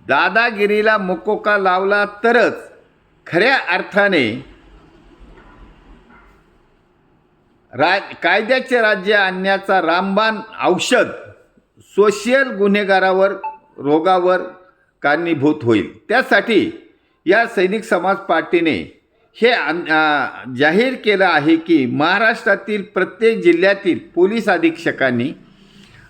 दादागिरीला मुकोका लावला तरच खऱ्या अर्थाने कायद्याचे राज्य आणण्याचा रामबाण औषध सोशल गुन्हेगारावर रोगावर कारणीभूत होईल। त्यासाठी या सैनिक समाज पार्टीने हे जाहीर केलं आहे की महाराष्ट्रातील प्रत्येक जिल्ह्यातील पोलीस अधीक्षकांनी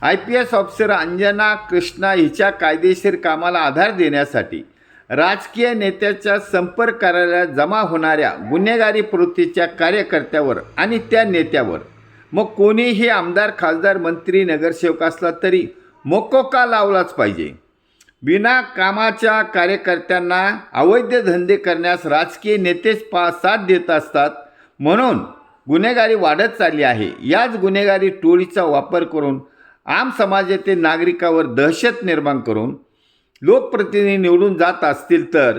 IPS ऑफिसर अंजना कृष्णा हिच्या कायदेशीर कामाला आधार देण्यासाठी राजकीय नेत्याच्या संपर्क कार्यालयात जमा होणाऱ्या गुन्हेगारी प्रवृत्तीच्या कार्यकर्त्यावर आणि त्या नेत्यावर मग कोणीही आमदार खासदार मंत्री नगरसेवक असला तरी मोकोका लावलाच पाहिजे। बिना कामाच्या कार्यकर्त्यांना अवैध धंदे करण्यास राजकीय नेतेच साथ देत असतात, म्हणून गुन्हेगारी वाढत चालली आहे। याच गुन्हेगारी टोळीचा वापर करून आम समाजातील नागरिकांवर दहशत निर्माण करून लोकप्रतिनिधी निवडून जात असतील तर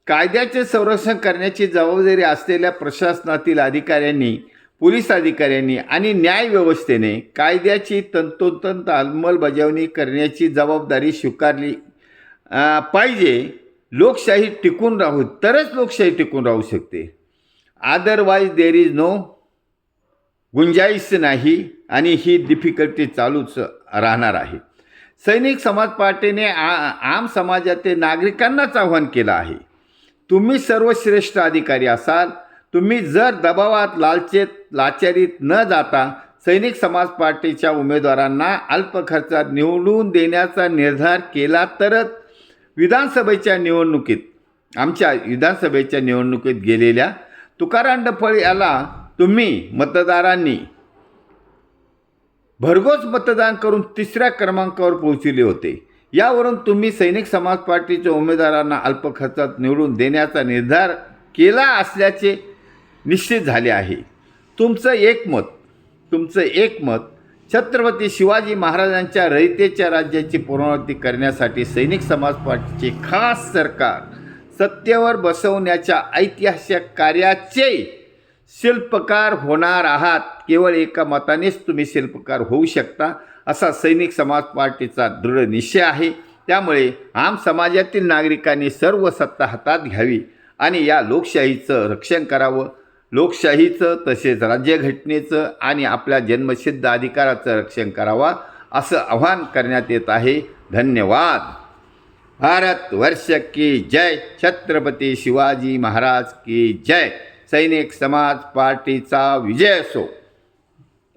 कायद्याचे संरक्षण करण्याची जबाबदारी असलेल्या प्रशासनातील अधिकाऱ्यांनी, पोलीस अधिकाऱ्यांनी आणि न्याय व्यवस्थेने कायद्याची तंतोतंत अंमलबजावणी करण्याची जबाबदारी स्वीकारली पाहिजे। लोकशाही टिकून राहू तरच लोकशाही टिकून राहू शकते, अदरवाईज देर इज नो गुंजाईश नाही आणि ही डिफिकल्टी चालूच राहणार आहे। सैनिक समाज पार्टीने आम समाजातील नागरिकांनाच आव्हान केलं आहे, तुम्ही सर्वश्रेष्ठ अधिकारी असाल, तुम्ही जर दबावात लाचारीत न जाता सैनिक समाज पार्टीच्या उमेदवारांना अल्प खर्चात निवडून देण्याचा निर्धार केला तरच विधानसभेच्या निवडणुकीत आमच्या विधानसभेच्या निवडणुकीत गेलेल्या तुकाराम डफळ याला तुम्ही मतदारांनी भरघोस मतदान करून तिसऱ्या क्रमांकावर पोहोचले होते। यावरून तुम्ही सैनिक समाज पार्टीच्या उमेदवारांना अल्प खर्चात निवडून देण्याचा निर्धार केला असल्याचे निश्चित झाले आहे। तुमचं एक मत छत्रपती शिवाजी महाराजांच्या रयतेच्या राज्याची पुनरावृत्ती करण्यासाठी सैनिक समाज पार्टीचे खास सरकार सत्तेवर बसवण्याच्या ऐतिहासिक कार्याचे शिल्पकार होणार आहात। केवळ एका मतानेच तुम्ही शिल्पकार होऊ शकता असा सैनिक समाज पार्टीचा दृढ निश्चय आहे। त्यामुळे आम समाजातील नागरिकांनी सर्व सत्ता हातात घ्यावी आणि या लोकशाहीचं रक्षण करावं। लोकशाहीचं तसेच राज्यघटनेचं आणि आपल्या जन्मसिद्ध अधिकाराचं रक्षण करावा असं आवाहन करण्यात येत आहे। धन्यवाद। भारत वर्ष की जय, छत्रपती शिवाजी महाराज की जय। सैनिक समाज पार्टीचा विजय असो।